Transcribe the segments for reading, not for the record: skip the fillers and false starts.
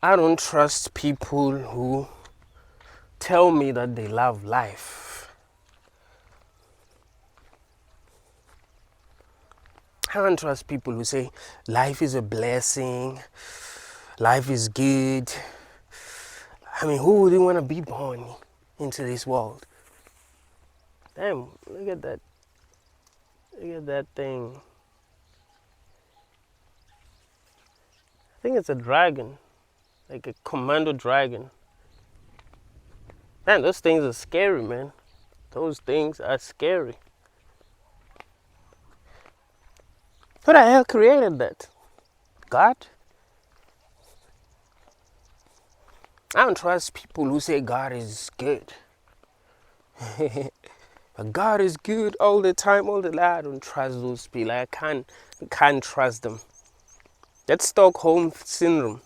I don't trust people who tell me that they love life. I don't trust people who say life is a blessing, life is good. I mean, who wouldn't want to be born into this world? Damn, look at that. Look at that thing. I think it's a dragon, like a commando dragon. Man, those things are scary, man. Those things are scary. Who the hell created that? God? I don't trust people who say God is good. But God is good all the time, all the time. I don't trust those people. I can't trust them. That's Stockholm syndrome.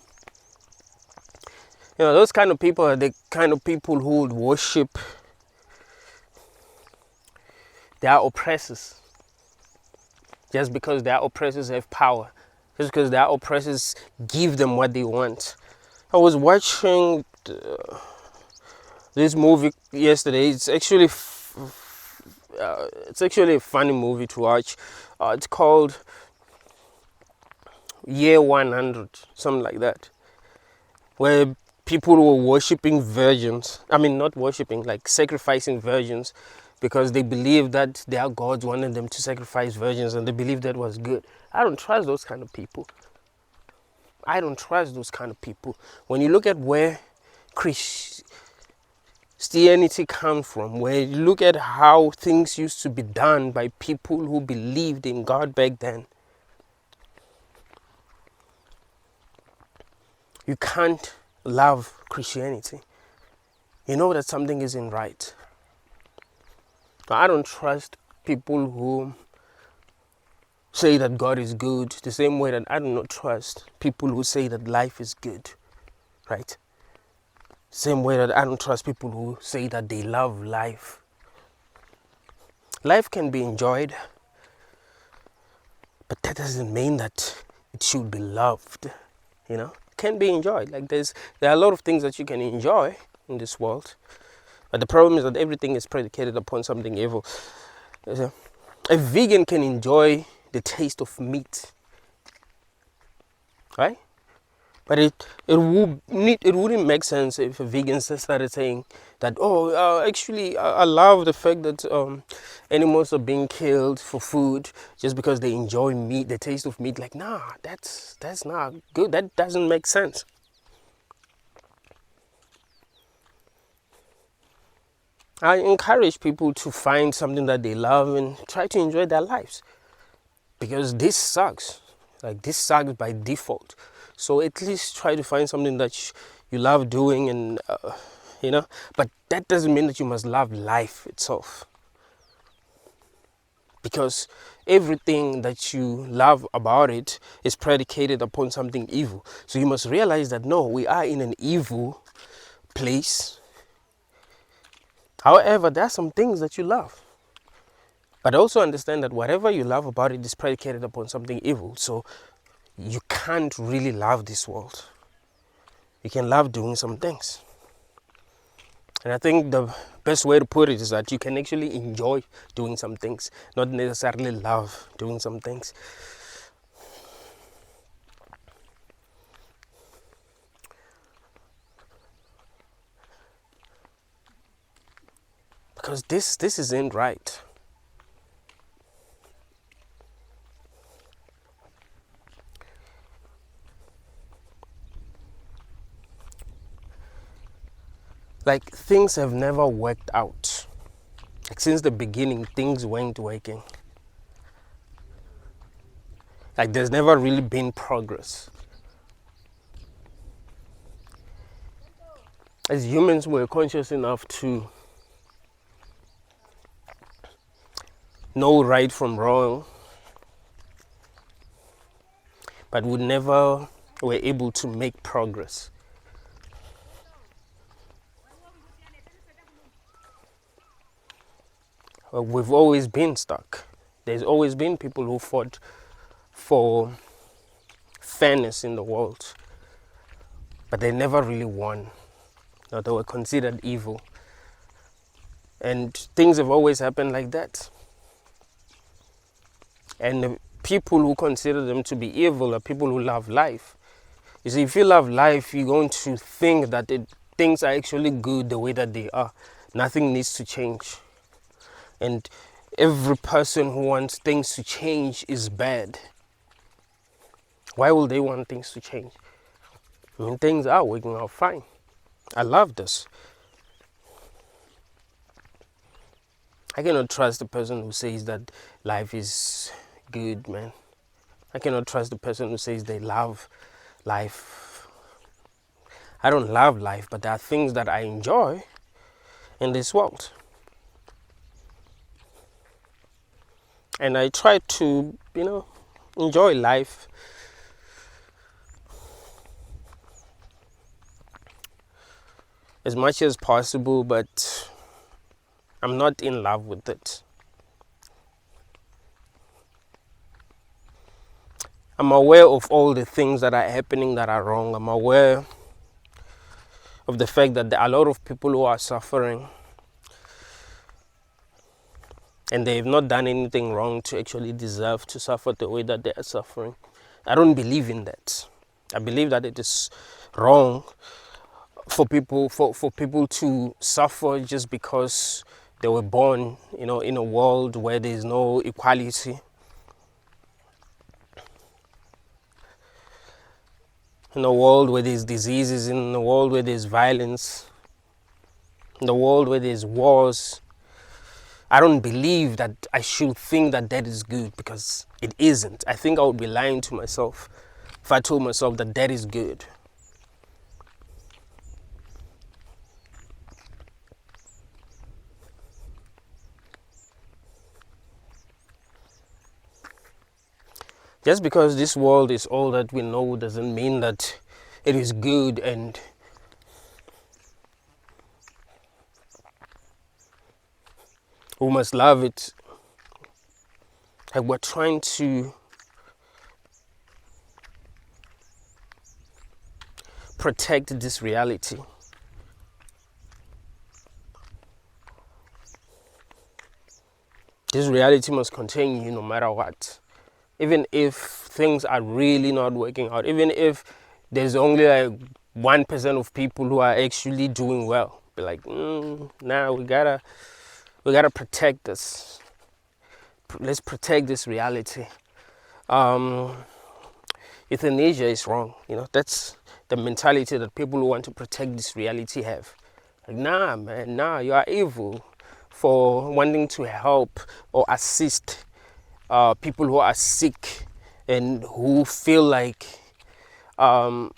You know, those kind of people are the kind of people who would worship their oppressors. Just because their oppressors have power. Just because their oppressors give them what they want. I was watching this movie yesterday. It's actually a funny movie to watch. It's called Year 100, something like that, where people were worshipping virgins. I mean, not worshipping, like sacrificing virgins, because they believed that their gods wanted them to sacrifice virgins, and they believed that was good. I don't trust those kind of people. I don't trust those kind of people. When you look at where Christianity comes from, where you look at how things used to be done by people who believed in God back then, you can't love Christianity. You know that something isn't right. I don't trust people who say that God is good the same way that I do not trust people who say that life is good, right? Same way that I don't trust people who say that they love life. Life can be enjoyed, but that doesn't mean that it should be loved, you know? It can be enjoyed. Like there are a lot of things that you can enjoy in this world, but the problem is that everything is predicated upon something evil. A vegan can enjoy the taste of meat, right? But it wouldn't make sense if a vegan started saying that, actually I love the fact that animals are being killed for food just because they enjoy meat, the taste of meat. Like, nah, that's not good. That doesn't make sense. I encourage people to find something that they love and try to enjoy their lives, because this sucks. Like, this sucks by default. So at least try to find something that you love doing, and but that doesn't mean that you must love life itself, because everything that you love about it is predicated upon something evil. So you must realize that no, we are in an evil place. However, there are some things that you love, but also understand that whatever you love about it is predicated upon something evil. So you can't really love this world. You can love doing some things. And I think the best way to put it is that you can actually enjoy doing some things, not necessarily love doing some things. Because this isn't right. Like, things have never worked out. Like, since the beginning, things weren't working. Like, there's never really been progress. As humans, we're conscious enough to know right from wrong, but we never were able to make progress. We've always been stuck. There's always been people who fought for fairness in the world. but they never really won. No, they were considered evil. And things have always happened like that. And the people who consider them to be evil are people who love life. You see, if you love life, you're going to think that things are actually good the way that they are. Nothing needs to change. And every person who wants things to change is bad. Why will they want things to change? I mean, things are working out fine. I love this. I cannot trust the person who says that life is good, man. I cannot trust the person who says they love life. I don't love life, but there are things that I enjoy in this world. And I try to, enjoy life. As much as possible, but I'm not in love with it. I'm aware of all the things that are happening that are wrong. I'm aware of the fact that there are a lot of people who are suffering and they have not done anything wrong to actually deserve to suffer the way that they are suffering. I don't believe in that. I believe that it is wrong for people to suffer just because they were born, in a world where there is no equality. In a world where there's diseases, in a world where there's violence, in a world where there's wars. I don't believe that I should think that that is good, because it isn't. I think I would be lying to myself if I told myself that that is good. Just because this world is all that we know doesn't mean that it is good, and we must love it. Like, we're trying to protect this reality. This reality must continue no matter what. Even if things are really not working out, even if there's only like 1% of people who are actually doing well, be like, nah, we gotta protect this. Let's protect this reality. Euthanasia is wrong. That's the mentality that people who want to protect this reality have. Like, nah, man, nah, you are evil for wanting to help or assist people who are sick and who feel like they're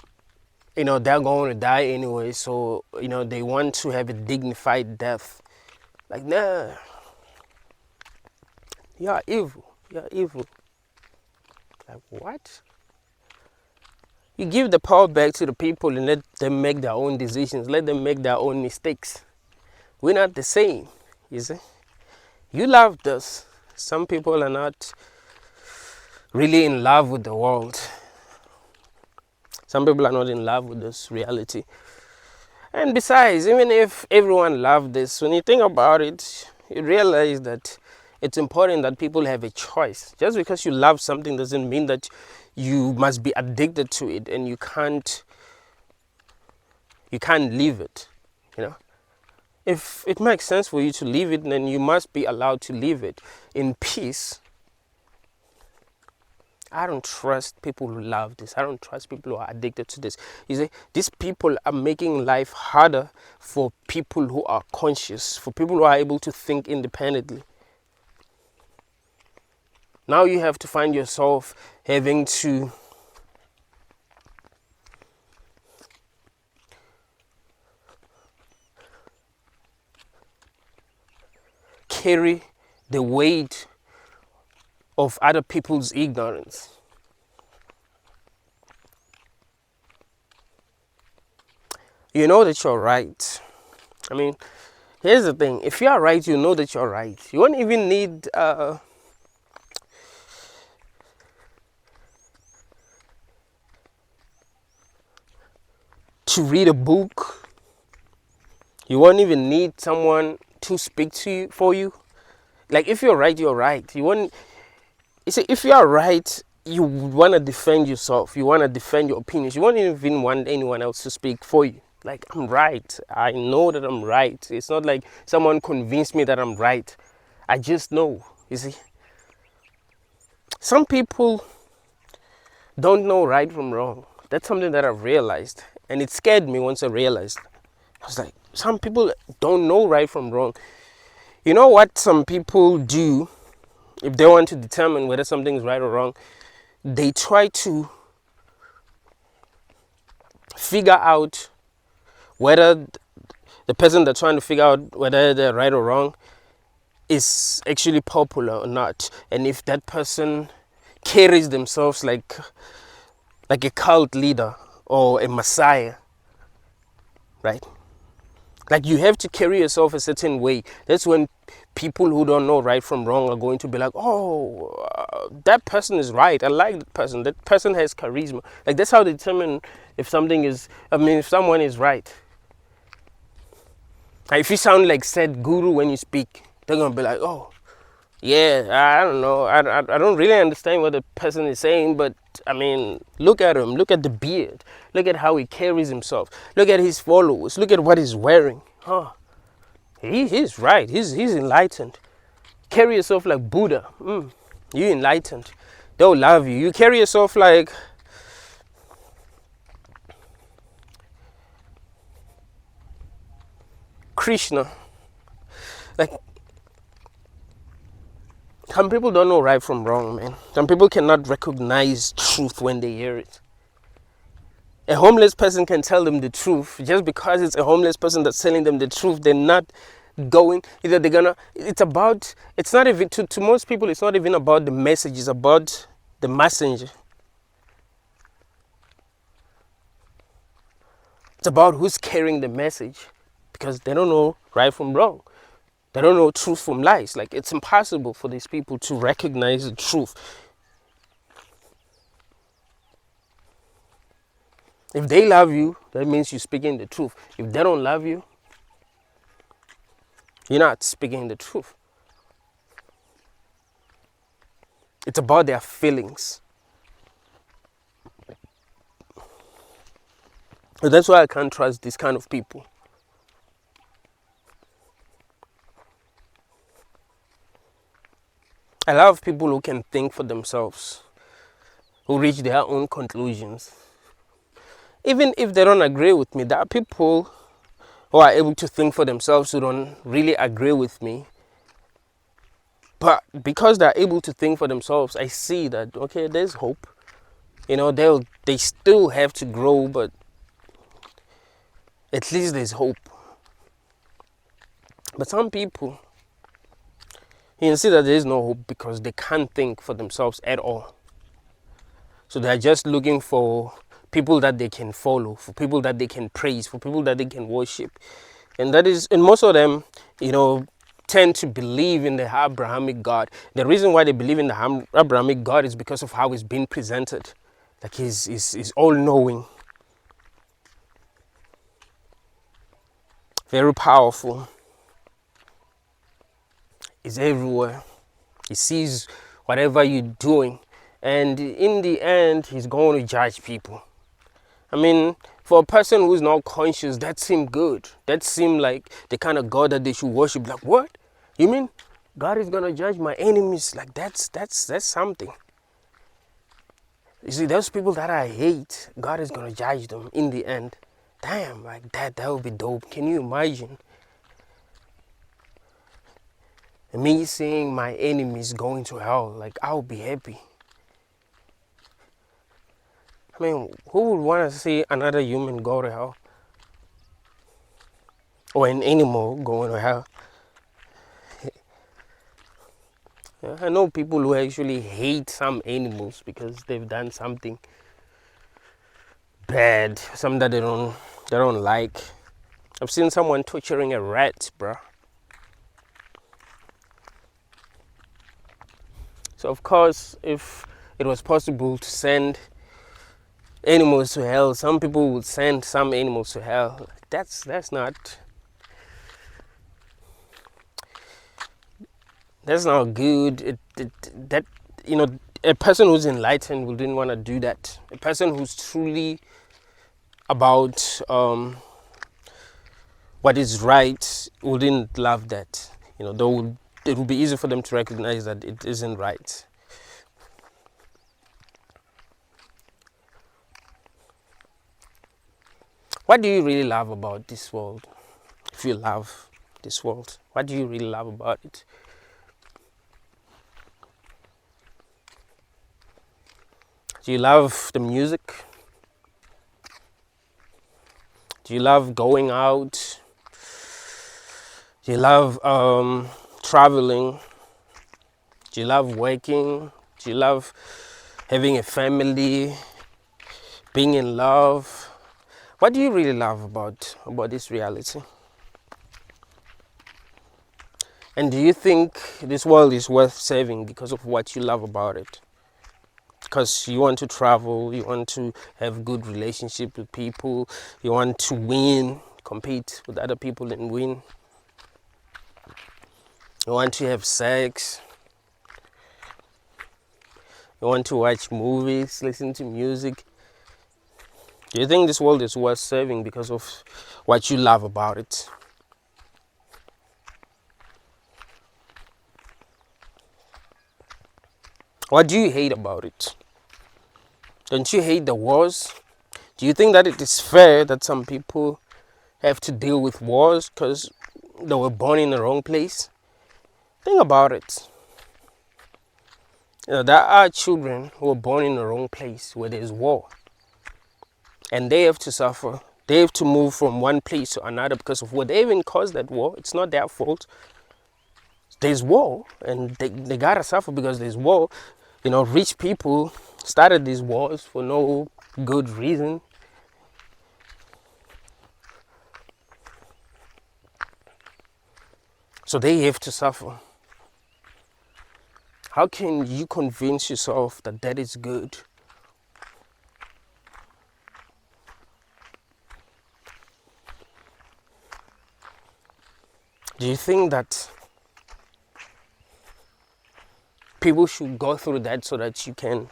going to die anyway, so they want to have a dignified death. Like, nah, you're evil. Like, what? You give the power back to the people and let them make their own decisions, let them make their own mistakes. We're not the same, you see. You loved us. Some people are not really in love with the world. Some people are not in love with this reality. And besides, even if everyone loved this, when you think about it, you realize that it's important that people have a choice. Just because you love something doesn't mean that you must be addicted to it and you can't leave it. If it makes sense for you to leave it, then you must be allowed to leave it in peace. I don't trust people who love this. I don't trust people who are addicted to this. You see, these people are making life harder for people who are conscious, for people who are able to think independently. Now you have to find yourself having to carry the weight of other people's ignorance. You know that you're right. I mean, here's the thing. If you are right, you know that you're right. You won't even need to read a book. You won't even need someone to speak to you for you. Like if you're right, you're right. You see, if you are right, you want to defend yourself. You want to defend your opinions. You won't even want anyone else to speak for you. Like, I'm right. I know that I'm right. It's not like someone convinced me that I'm right. I just know. You see, some people don't know right from wrong. That's something that I've realized. And it scared me once I realized. I was like, some people don't know right from wrong. You know what some people do if they want to determine whether something is right or wrong? They try to figure out whether the person they're trying to figure out whether they're right or wrong is actually popular or not. And if that person carries themselves like a cult leader or a messiah, right? Like, you have to carry yourself a certain way. That's when people who don't know right from wrong are going to be like, oh, that person is right. I like that person. That person has charisma. Like, that's how they determine if something is, if someone is right. Like, if you sound like said guru when you speak, they're going to be like, oh, yeah, I don't know. I don't really understand what the person is saying, but look at him. Look at the beard. Look at how he carries himself. Look at his followers. Look at what he's wearing. Huh. He's right. He's enlightened. Carry yourself like Buddha. You enlightened. They'll love you. You carry yourself like Krishna. Like, some people don't know right from wrong, man. Some people cannot recognize truth when they hear it. A homeless person can tell them the truth. Just because it's a homeless person that's telling them the truth, they're not going, either they're gonna, it's not even, to most people, it's not even about the message, it's about the messenger. It's about who's carrying the message, because they don't know right from wrong. They don't know truth from lies. Like, it's impossible for these people to recognize the truth. If they love you, that means you're speaking the truth. If they don't love you, you're not speaking the truth. It's about their feelings. And that's why I can't trust these kind of people. I love people who can think for themselves, who reach their own conclusions. Even if they don't agree with me, there are people who are able to think for themselves who don't really agree with me. But because they're able to think for themselves, I see that, okay, there's hope. They still have to grow, but at least there's hope. But some people, you can see that there is no hope because they can't think for themselves at all. So they're just looking for people that they can follow, for people that they can praise, for people that they can worship. And most of them, tend to believe in the Abrahamic God. The reason why they believe in the Abrahamic God is because of how he's been presented. Like, he's all-knowing. Very powerful. He's everywhere. He sees whatever you're doing. And in the end, he's going to judge people. For a person who's not conscious, that seems good. That seems like the kind of God that they should worship. Like, what? You mean God is going to judge my enemies? Like, that's something. You see, those people that I hate, God is going to judge them in the end. Damn, like that would be dope. Can you imagine? Me seeing my enemies going to hell, like, I would be happy. Who would want to see another human go to hell? Or an animal going to hell? I know people who actually hate some animals because they've done something bad, something that they don't like. I've seen someone torturing a rat, bro. So of course, if it was possible to send animals to hell. Some people would send some animals to hell. That's not good. That a person who's enlightened wouldn't want to do that. A person who's truly about what is right wouldn't love that. Though it would be easy for them to recognize that it isn't right. What do you really love about this world? If you love this world, what do you really love about it? Do you love the music? Do you love going out? Do you love traveling? Do you love working? Do you love having a family? Being in love? What do you really love about this reality? And do you think this world is worth saving because of what you love about it? Because you want to travel, you want to have good relationship with people, you want to win, compete with other people and win. You want to have sex. You want to watch movies, listen to music. Do you think this world is worth saving because of what you love about it? What do you hate about it? Don't you hate the wars? Do you think that it is fair that some people have to deal with wars because they were born in the wrong place? Think about it. There are children who are born in the wrong place where there's war. And they have to suffer. They have to move from one place to another because of what they even caused that war. It's not their fault. There's war and they gotta suffer because there's war. Rich people started these wars for no good reason. So they have to suffer. How can you convince yourself that that is good? Do you think that people should go through that so that you can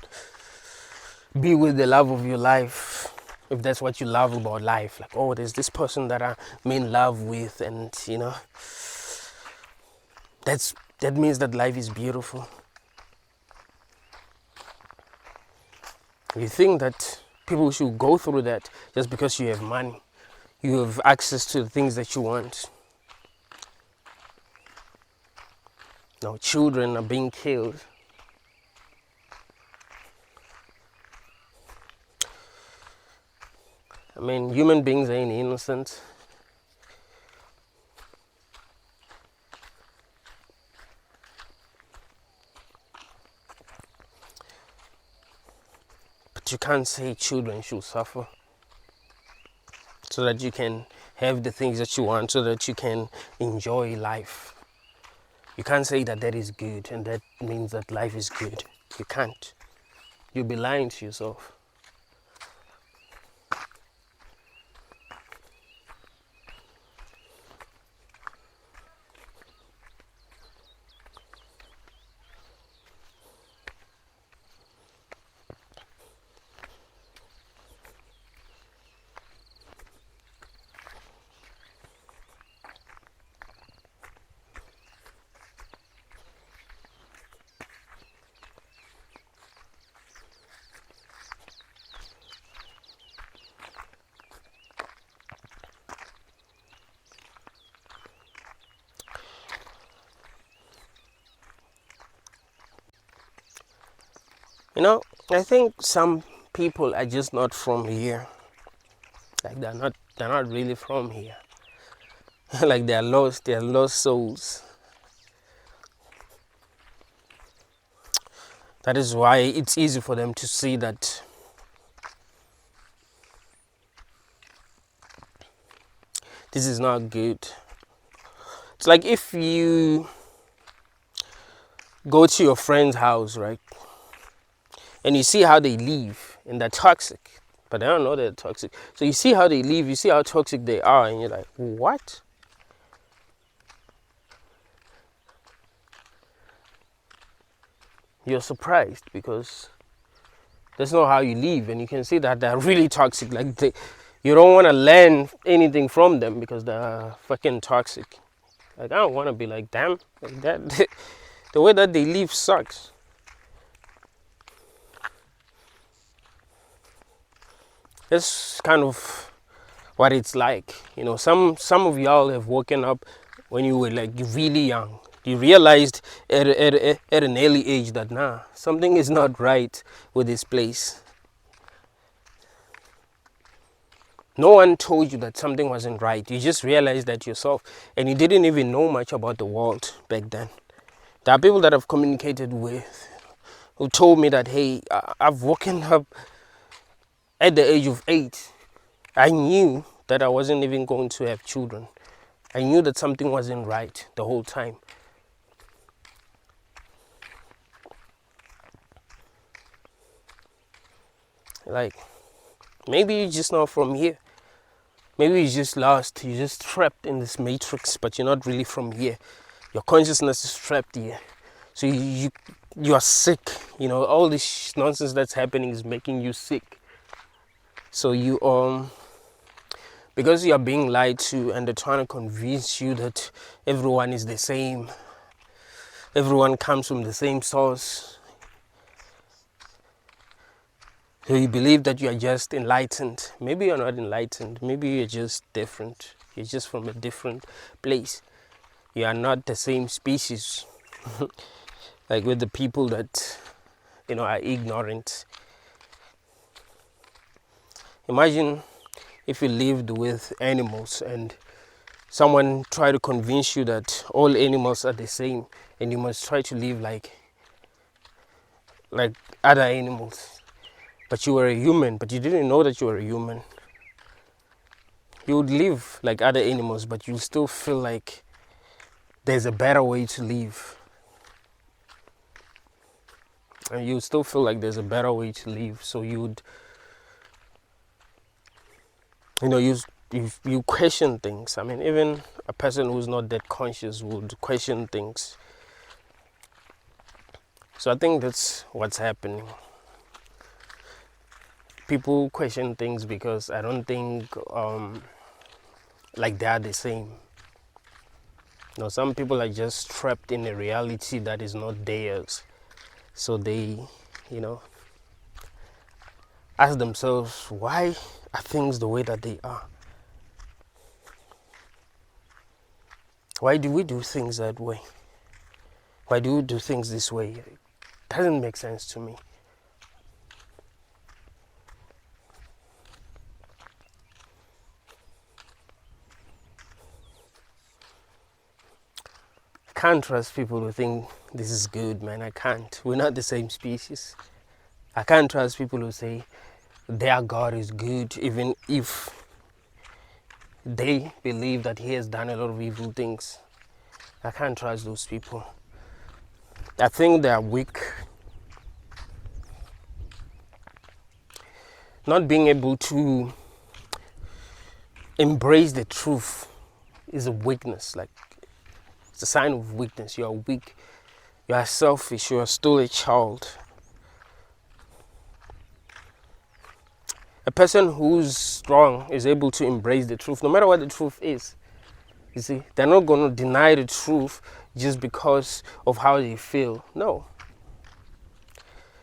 be with the love of your life? If that's what you love about life, like, oh, there's this person that I'm in love with, and that means that life is beautiful. You think that people should go through that just because you have money, you have access to the things that you want? No, children are being killed. I mean, human beings ain't innocent. But you can't say children should suffer so that you can have the things that you want, so that you can enjoy life. You can't say that that is good and that means that life is good. You can't. You'll be lying to yourself. I think some people are just not from here. Like they're not really from here. Like they're lost souls. That is why it's easy for them to see that this is not good. It's like if you go to your friend's house, right? And you see how they live and they're toxic. but they don't know they're toxic. So you see how they live, you see how toxic they are, and you're like, what? You're surprised because that's not how you live, and you can see that they're really toxic. Like you don't want to learn anything from them because they're fucking toxic. Like I don't want to be like them. Like that, the way that they live sucks. That's kind of what it's like. You know, some of y'all have woken up when you were like really young. You realized at an early age that nah, something is not right with this place. No one told you that something wasn't right. You just realized that yourself, and you didn't even know much about the world back then. There are people that I've communicated with who told me that, hey, I've woken up at the age of 8. I knew that I wasn't even going to have children. I knew that something wasn't right the whole time. Like, maybe you're just not from here. Maybe you're just lost. You're just trapped in this matrix, but you're not really from here. Your consciousness is trapped here. So you are sick. You know, all this nonsense that's happening is making you sick. So you because you are being lied to, and they're trying to convince you that everyone is the same. Everyone comes from the same source. So you believe that you are just enlightened. Maybe you're not enlightened. Maybe you're just different. You're just from a different place. You are not the same species. Like with the people that, you know, are ignorant. Imagine if you lived with animals and someone tried to convince you that all animals are the same and you must try to live like other animals. But you were a human, but you didn't know that you were a human. You would live like other animals, but you still feel like there's a better way to live. And you still feel like there's a better way to live. So you would, you know, you question things. I mean, even a person who's not that conscious would question things. So I think that's what's happening. People question things because I don't think like they are the same. You know, some people are just trapped in a reality that is not theirs. So they, you know, ask themselves, why are things the way that they are? Why do we do things that way? Why do we do things this way? It doesn't make sense to me. I can't trust people who think this is good, man. I can't. We're not the same species. I can't trust people who say their God is good, even if they believe that he has done a lot of evil things. I can't trust those people. I think they are weak. Not being able to embrace the truth is a weakness. Like, it's a sign of weakness. You are weak. You are selfish. You are still a child. A person who's strong is able to embrace the truth, no matter what the truth is. You see, they're not going to deny the truth just because of how they feel. No.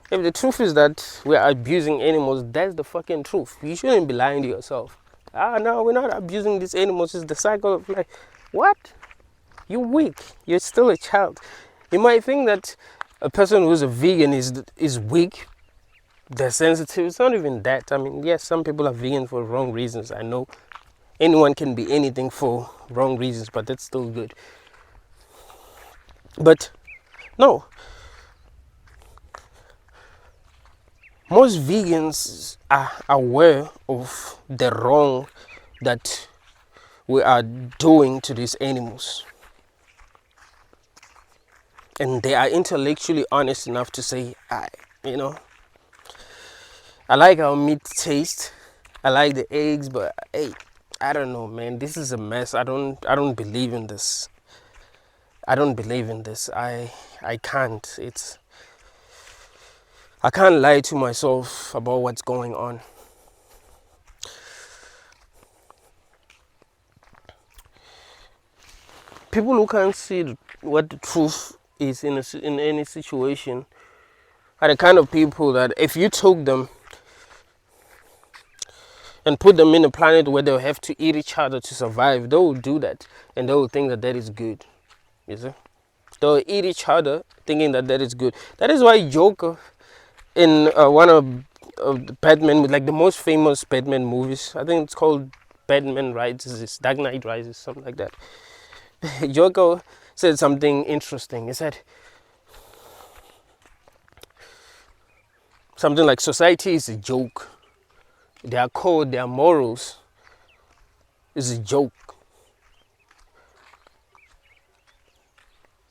If the truth is that we're abusing animals, that's the fucking truth. You shouldn't be lying to yourself. No, we're not abusing these animals. It's the cycle of life. What? You're weak. You're still a child. You might think that a person who's a vegan is weak. They're sensitive. It's not even that. I mean, yes, some people are vegan for wrong reasons. I know anyone can be anything for wrong reasons, but that's still good. But no. Most vegans are aware of the wrong that we are doing to these animals. And they are intellectually honest enough to say, you know, I like how meat tastes. I like the eggs, but hey, I don't know, man. This is a mess. I don't believe in this. I don't believe in this. I can't. I can't lie to myself about what's going on. People who can't see what the truth is in any situation are the kind of people that if you took them and put them in a planet where they'll have to eat each other to survive, they will do that, and they will think that that is good. You see? They'll eat each other thinking that that is good. That is why Joker in one of the Batman, like the most famous Batman movies, I think it's called Batman Rises, Dark Knight Rises, something like that. Joker said something interesting. He said something like society is a joke. Their code, their morals is a joke.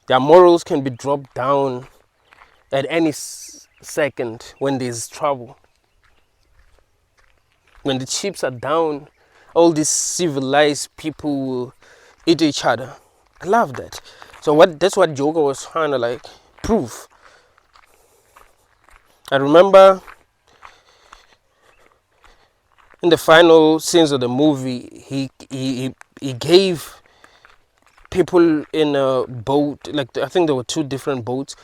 Their morals can be dropped down at any second when there's trouble. When the chips are down, all these civilized people will eat each other. I love that. So that's what Joker was trying to like prove. I remember in the final scenes of the movie, he gave people in a boat, like I think there were 2 different boats.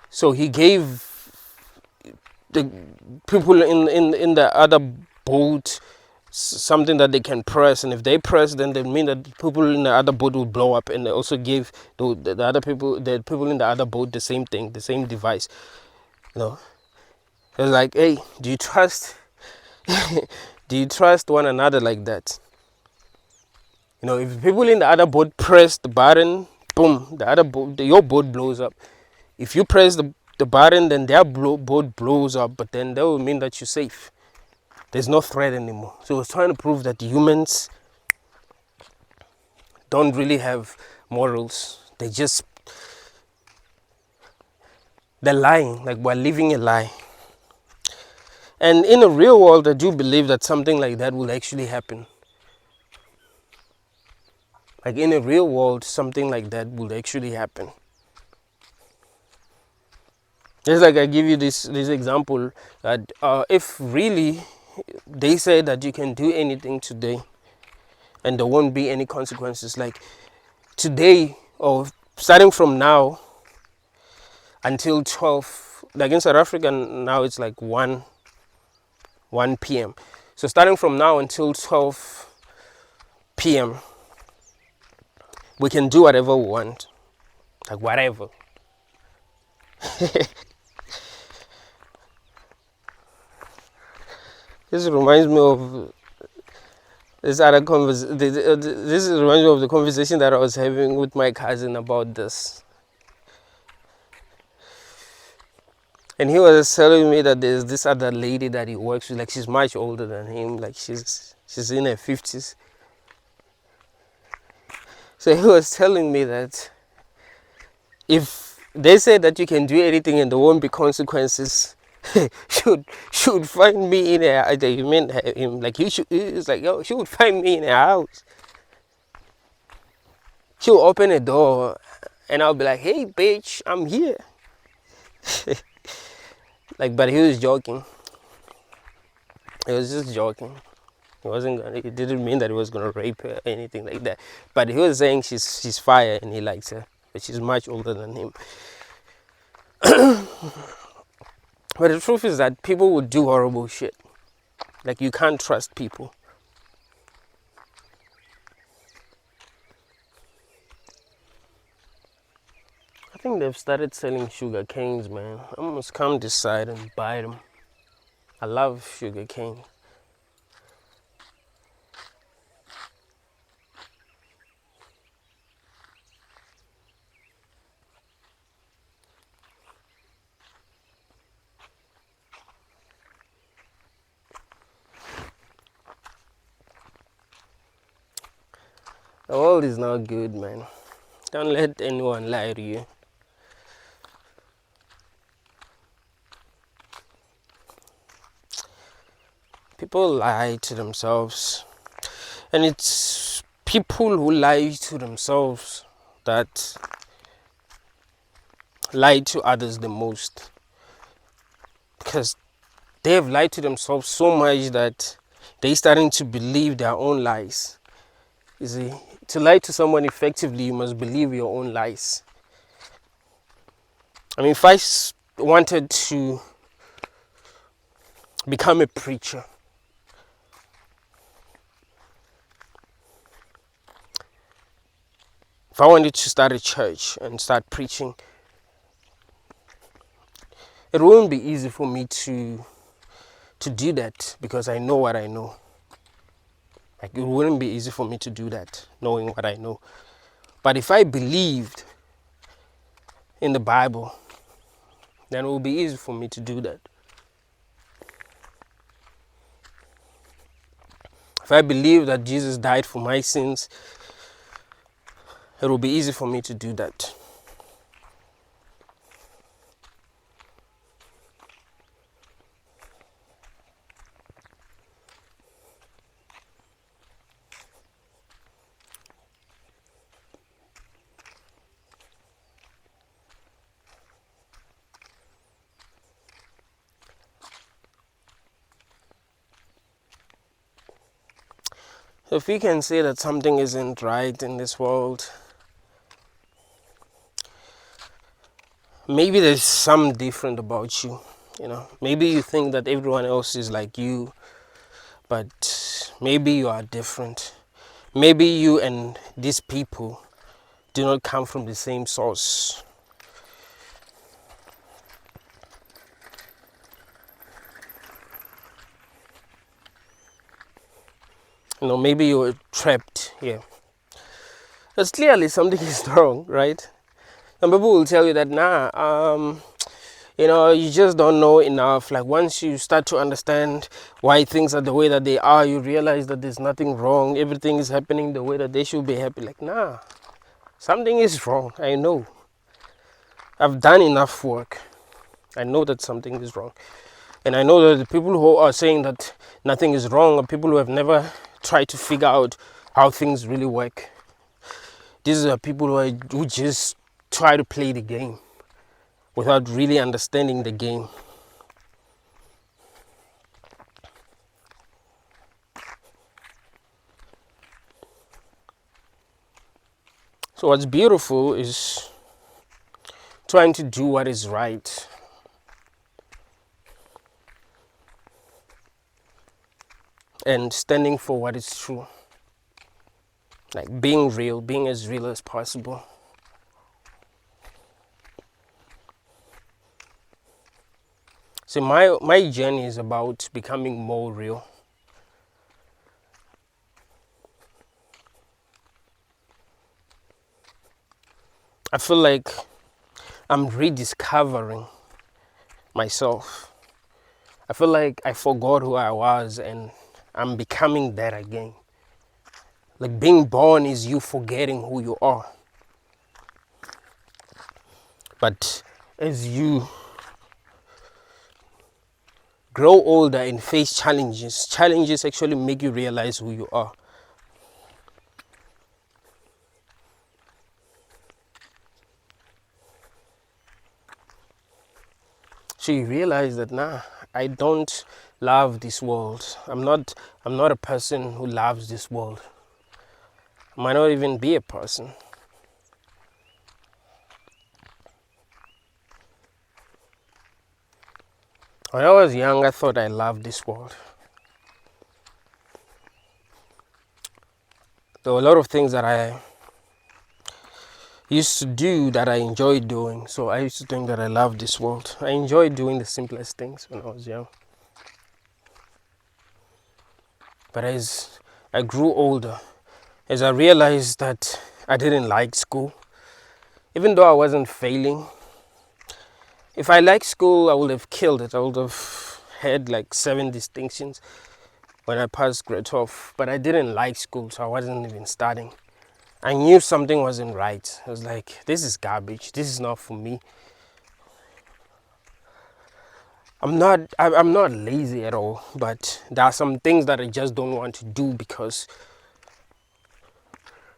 So he gave the people in the other boat something that they can press, and if they press, then they mean that people in the other boat will blow up. And they also gave the other people, the people in the other boat, the same thing, the same device. You know, it's like, hey, do you trust? Do you trust one another like that? You know, if people in the other boat press the button, boom, the other boat, your boat blows up. If you press the button, then their boat blows up, but then that will mean that you're safe. There's no threat anymore. So it's trying to prove that humans don't really have morals. They're lying, like we're living a lie. And in a real world, I do believe that something like that will actually happen. Like in a real world, something like that will actually happen. Just like I give you this example that if really they say that you can do anything today and there won't be any consequences, like today or starting from now until 12, like in South Africa now it's like 1 p.m. So starting from now until 12 p.m. we can do whatever we want, like whatever. This reminds me of this other This reminds me of the conversation that I was having with my cousin about this. And he was telling me that there's this other lady that he works with, like she's much older than him, like she's in her 50s. So he was telling me that if they say that you can do anything and there won't be consequences, should find me in a, you mean him, like he's like, yo, she would find me in a house. She'll open a door and I'll be like, hey bitch, I'm here. Like, but he was joking. He was just joking. It didn't mean that he was gonna rape her or anything like that. But he was saying she's fire and he likes her, but she's much older than him. But the truth is that people would do horrible shit. Like, you can't trust people. I think they've started selling sugar canes, man. I must come this side and buy them. I love sugar cane. The world is not good, man. Don't let anyone lie to you. people lie to themselves, and it's people who lie to themselves that lie to others the most, because they have lied to themselves so much that they're starting to believe their own lies. You see, to lie to someone effectively, you must believe your own lies. I mean, if I wanted to become a preacher, if I wanted to start a church and start preaching, it wouldn't be easy for me to do that, because I know what I know. Like, it wouldn't be easy for me to do that, knowing what I know. But if I believed in the Bible, then it would be easy for me to do that. If I believe that Jesus died for my sins, it will be easy for me to do that. If we can say that something isn't right in this world, maybe there's some different about you. Maybe you think that everyone else is like you, but maybe you are different. Maybe you and these people do not come from the same source. Maybe you're trapped here. Because clearly something is wrong, right? Some people will tell you that, you just don't know enough. Like, once you start to understand why things are the way that they are, you realize that there's nothing wrong. Everything is happening the way that they should be happy. Like, something is wrong. I know. I've done enough work. I know that something is wrong. And I know that the people who are saying that nothing is wrong are people who have never tried to figure out how things really work. These are people who just try to play the game without really understanding the game. So what's beautiful is trying to do what is right. And standing for what is true. Like, being real, being as real as possible. So my journey is about becoming more real. I feel like I'm rediscovering myself. I feel like I forgot who I was and I'm becoming that again. Like, being born is you forgetting who you are. But as you grow older and face challenges actually make you realize who you are. So you realize that, I don't love this world. I'm not a person who loves this world. I might not even be a person. When I was young, I thought I loved this world. There were a lot of things that I used to do that I enjoyed doing. So I used to think that I loved this world. I enjoyed doing the simplest things when I was young. But as I grew older, as I realized that I didn't like school, even though I wasn't failing, if I liked school, I would have killed it. I would have had like 7 distinctions when I passed grade 12. But I didn't like school, so I wasn't even studying. I knew something wasn't right. I was like, this is garbage. This is not for me. I'm not lazy at all, but there are some things that I just don't want to do because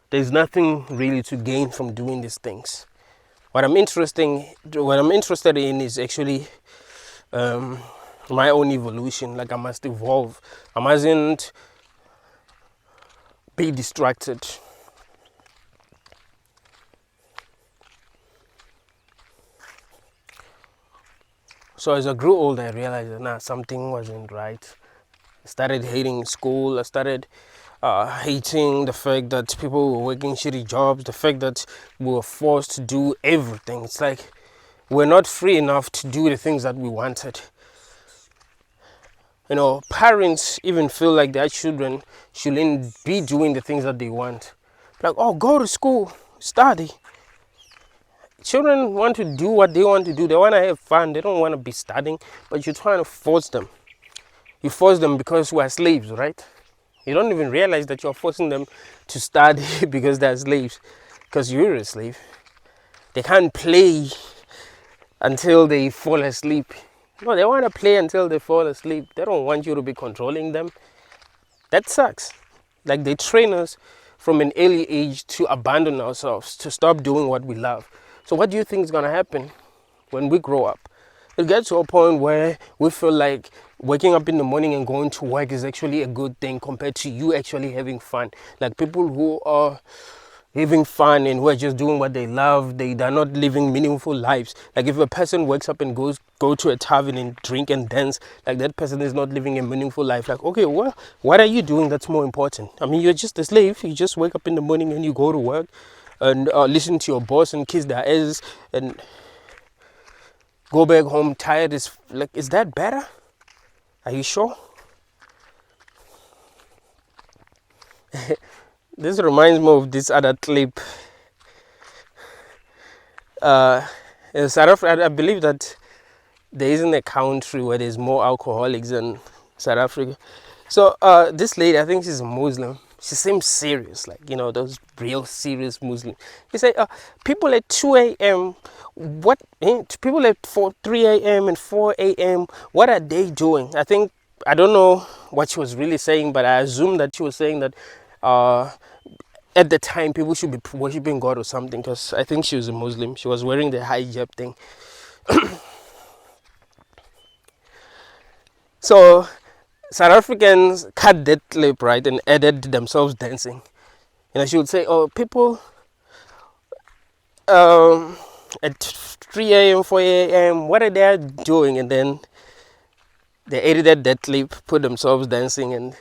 there's nothing really to gain from doing these things. What I'm interested in is actually my own evolution. Like I must evolve. I mustn't be distracted. So as I grew older, I realized that something wasn't right. I started hating school. I started hating the fact that people were working shitty jobs, the fact that we were forced to do everything. It's like we're not free enough to do the things that we wanted. You know, parents even feel like their children shouldn't be doing the things that they want. Like, oh, go to school, study. Children want to do what they want to do. They want to have fun. They don't want to be studying, but you're trying to force them. You force them because we're slaves, right? You don't even realize that you're forcing them to study because they're slaves. Because you're a slave. They can't play until they fall asleep. No, they want to play until they fall asleep. They don't want you to be controlling them. That sucks. Like they train us from an early age to abandon ourselves, to stop doing what we love. So what do you think is going to happen when we grow up? It gets to a point where we feel like waking up in the morning and going to work is actually a good thing compared to you actually having fun. Like people who are having fun and who are just doing what they love, they're not living meaningful lives. Like if a person wakes up and go to a tavern and drink and dance, like that person is not living a meaningful life. Like, okay, well, what are you doing that's more important? I mean, you're just a slave. You just wake up in the morning and you go to work and listen to your boss and kiss their ass and go back home tired. Is that better? Are you sure? This reminds me of this other clip. In South Africa, I believe that there isn't a country where there's more alcoholics than South Africa. So this lady, I think she's a Muslim. She seems serious, like, you know, those real serious Muslims. They say, people at 2 a.m., people at 3 a.m. and 4 a.m., what are they doing? I don't know what she was really saying, but I assume that she was saying that at the time people should be worshipping God or something, because I think she was a Muslim. She was wearing the hijab thing. So South Africans cut that clip, right, and added themselves dancing. You know, she would say, oh, people at 3 a.m., 4 a.m., what are they doing? And then they edited that clip, put themselves dancing, and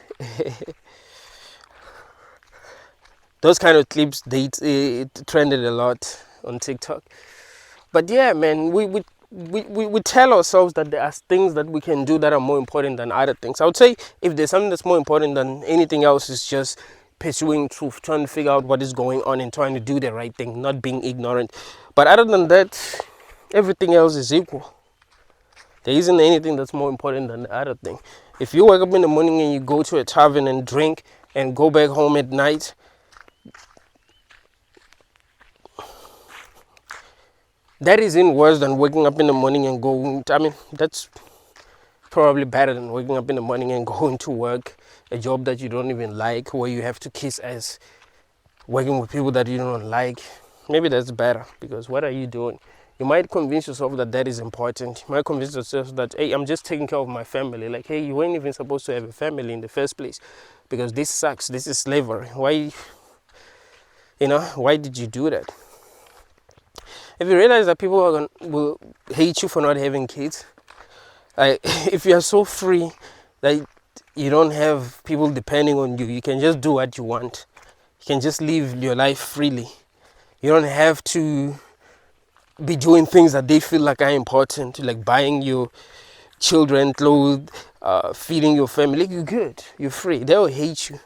those kind of clips, it trended a lot on TikTok. But yeah, man, we tell ourselves that there are things that we can do that are more important than other things. I would say if there's something that's more important than anything else, is just pursuing truth, trying to figure out what is going on and trying to do the right thing, not being ignorant. But other than that, everything else is equal. There isn't anything that's more important than the other thing. If you wake up in the morning and you go to a tavern and drink and go back home at night, that isn't worse than waking up in the morning and going. I mean, that's probably better than waking up in the morning and going to work, a job that you don't even like, where you have to kiss ass, working with people that you don't like. Maybe that's better, because what are you doing? You might convince yourself that that is important. You might convince yourself that, hey, I'm just taking care of my family. Like, hey, you weren't even supposed to have a family in the first place, because this sucks. This is slavery. Why did you do that? If you realize that people will hate you for not having kids, like if you are so free that you don't have people depending on you, you can just do what you want. You can just live your life freely. You don't have to be doing things that they feel like are important, like buying your children clothes, feeding your family. You're good. You're free. They will hate you.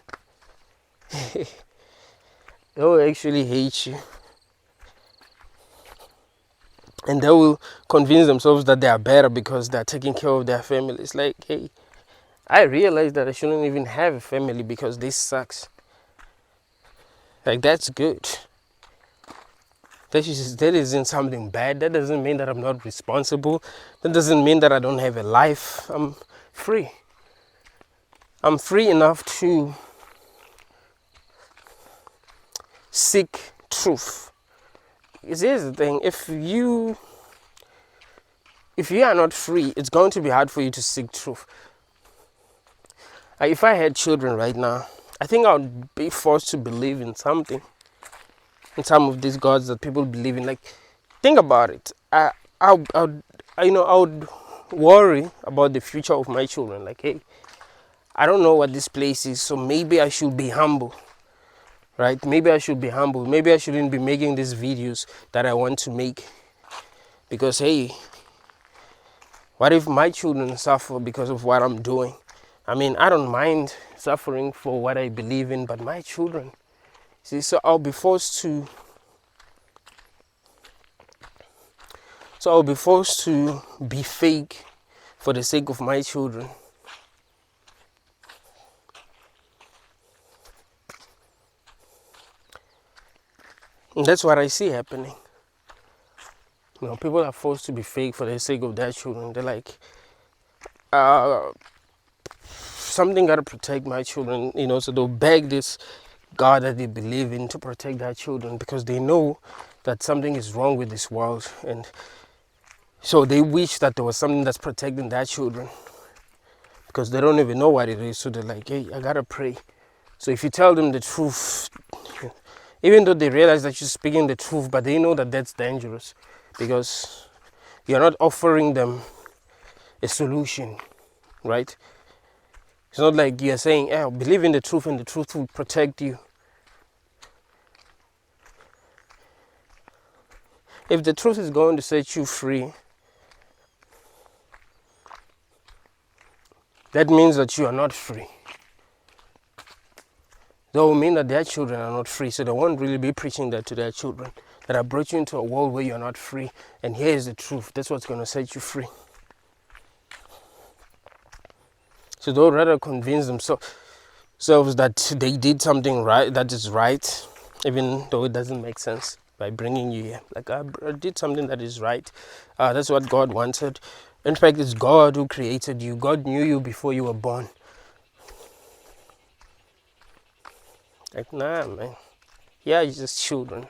They will actually hate you. And they will convince themselves that they are better because they're taking care of their families. Like, hey, I realized that I shouldn't even have a family because this sucks. Like, that's good. That isn't something bad. That doesn't mean that I'm not responsible. That doesn't mean that I don't have a life. I'm free. I'm free enough to seek truth. Because here's the thing, if you are not free, it's going to be hard for you to seek truth. If I had children right now, I think I would be forced to believe in something, in some of these gods that people believe in. Like, think about it. I would worry about the future of my children. Like, hey, I don't know what this place is, so maybe I should be humble, right? Maybe I should be humble. Maybe I shouldn't be making these videos that I want to make, because hey, what if my children suffer because of what I'm doing? I mean, I don't mind suffering for what I believe in, but my children, see, so I'll be forced to be fake for the sake of my children. And that's what I see happening. You know, people are forced to be fake for the sake of their children. They're like, something got to protect my children, you know, so they'll beg this God that they believe in to protect their children, because they know that something is wrong with this world, and so they wish that there was something that's protecting their children, because they don't even know what it is. So they're like, hey, I gotta pray. So if you tell them the truth, even though they realize that you're speaking the truth, but they know that that's dangerous, because you're not offering them a solution, right? It's not like you're saying, oh, believe in the truth and the truth will protect you. If the truth is going to set you free, that means that you are not free. That will mean that their children are not free, so they won't really be preaching that to their children. That I brought you into a world where you're not free, and here is the truth. That's what's going to set you free. So they'll rather convince themselves that they did something right, that is right, even though it doesn't make sense, by bringing you here. Like, I did something that is right. That's what God wanted. In fact, it's God who created you. God knew you before you were born. Like, nah, man. Yeah, you're just children.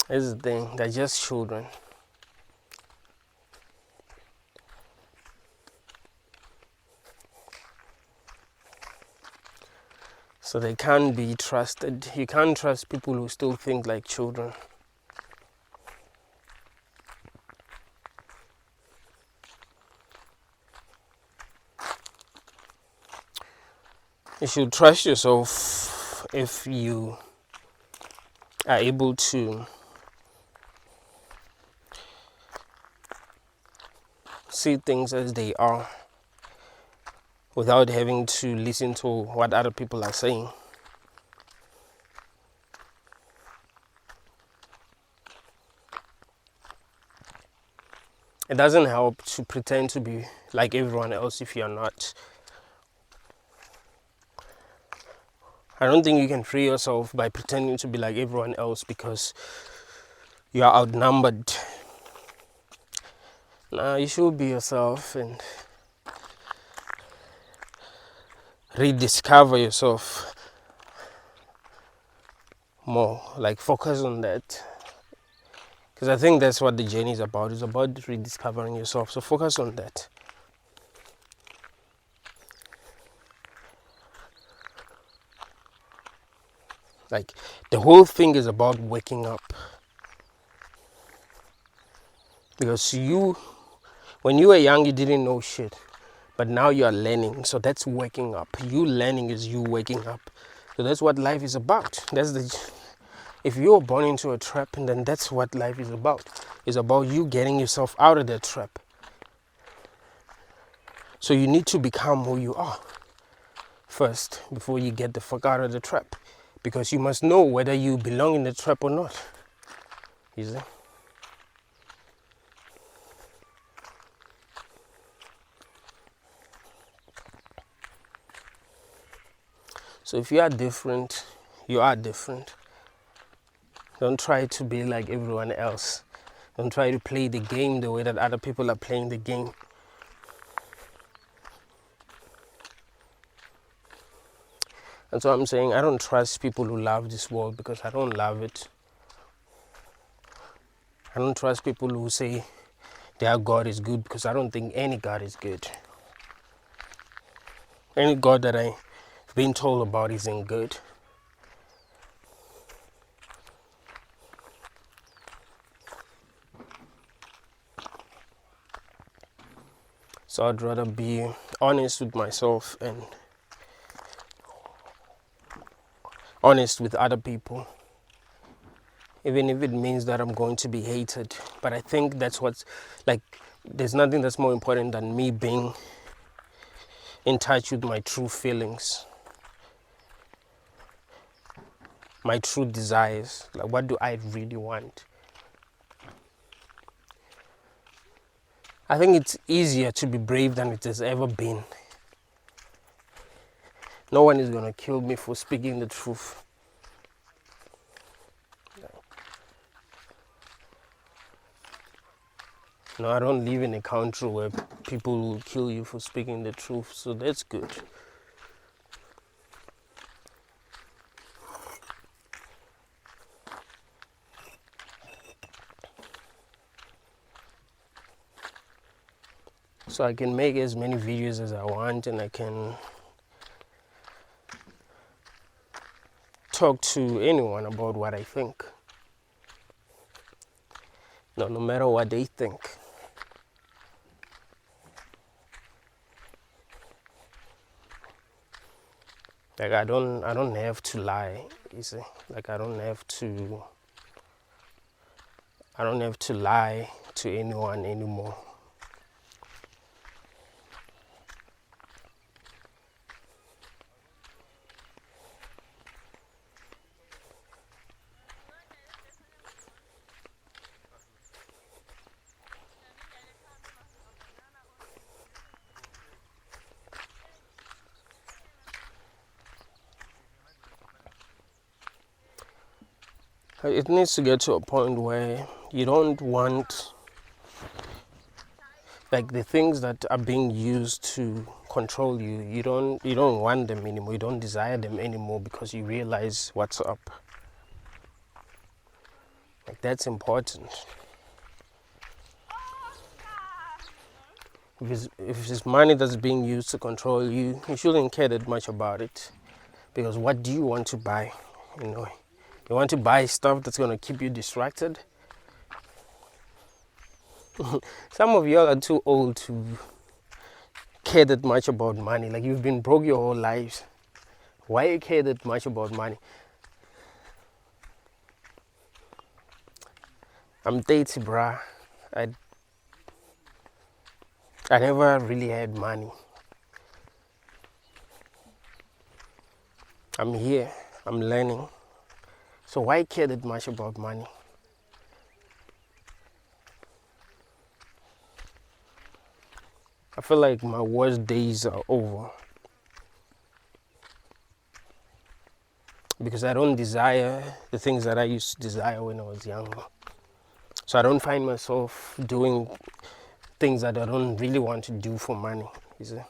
This is the thing. They're just children. So they can't be trusted. You can't trust people who still think like children. You should trust yourself if you are able to see things as they are without having to listen to what other people are saying. It doesn't help to pretend to be like everyone else if you're not. I don't think you can free yourself by pretending to be like everyone else because you are outnumbered. Nah, you should be yourself and rediscover yourself more. Like, focus on that. Because I think that's what the journey is about. It's about rediscovering yourself. So focus on that. Like, the whole thing is about waking up. Because when you were young, you didn't know shit. But now you are learning. So that's waking up. You learning is you waking up. So that's what life is about. If you're born into a trap, and then that's what life is about. It's about you getting yourself out of that trap. So you need to become who you are first before you get the fuck out of the trap. Because you must know whether you belong in the trap or not. You see? So if you are different, you are different. Don't try to be like everyone else. Don't try to play the game the way that other people are playing the game. And so I'm saying I don't trust people who love this world because I don't love it. I don't trust people who say their God is good because I don't think any God is good. Any God that I've been told about isn't good. So I'd rather be honest with myself and honest with other people, even if it means that I'm going to be hated. But I think that's what's like, there's nothing that's more important than me being in touch with my true feelings, my true desires. Like, what do I really want? I think it's easier to be brave than it has ever been. No one is going to kill me for speaking the truth. No, I don't live in a country where people will kill you for speaking the truth, so that's good. So I can make as many videos as I want, and I can talk to anyone about what I think. No matter what they think. Like I don't have to lie, you see. Like I don't have to lie to anyone anymore. It needs to get to a point where you don't want, like, the things that are being used to control you, you don't want them anymore, you don't desire them anymore because you realize what's up. Like, that's important. If it's money that's being used to control you, you shouldn't care that much about it. Because what do you want to buy? You want to buy stuff that's going to keep you distracted? Some of y'all are too old to care that much about money. Like, you've been broke your whole lives. Why you care that much about money? I'm 30, bruh. I never really had money. I'm here. I'm learning. So why care that much about money? I feel like my worst days are over. Because I don't desire the things that I used to desire when I was younger. So I don't find myself doing things that I don't really want to do for money, you see.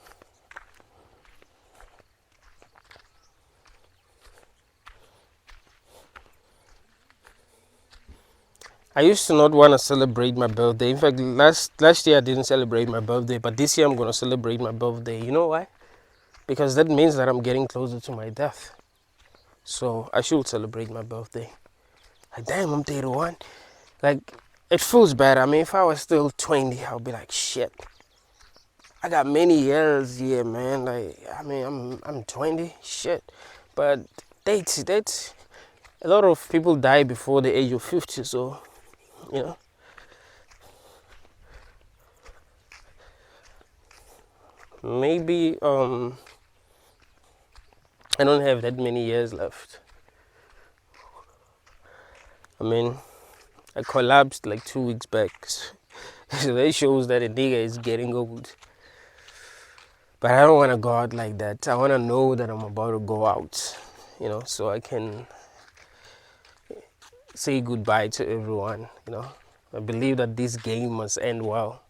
I used to not want to celebrate my birthday. In fact, last year I didn't celebrate my birthday, but this year I'm going to celebrate my birthday. You know why? Because that means that I'm getting closer to my death. So I should celebrate my birthday. Like, damn, I'm 31. Like, it feels bad. I mean, if I was still 20, I'll be like, shit. I got many years here, man. Like, I mean, I'm 20, shit. But that's a lot of people die before the age of 50, so, you know. Maybe I don't have that many years left. I mean, I collapsed like 2 weeks back. So that shows that a nigga is getting old. But I don't want to go out like that. I want to know that I'm about to go out, so I can say goodbye to everyone. I believe that this game must end well.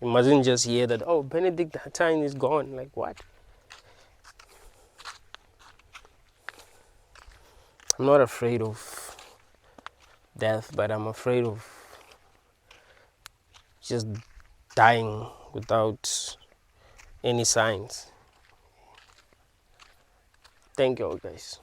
You mustn't just hear that, oh, Benedict is gone. Like, what? I'm not afraid of death, but I'm afraid of just dying without any signs. Thank you all, guys.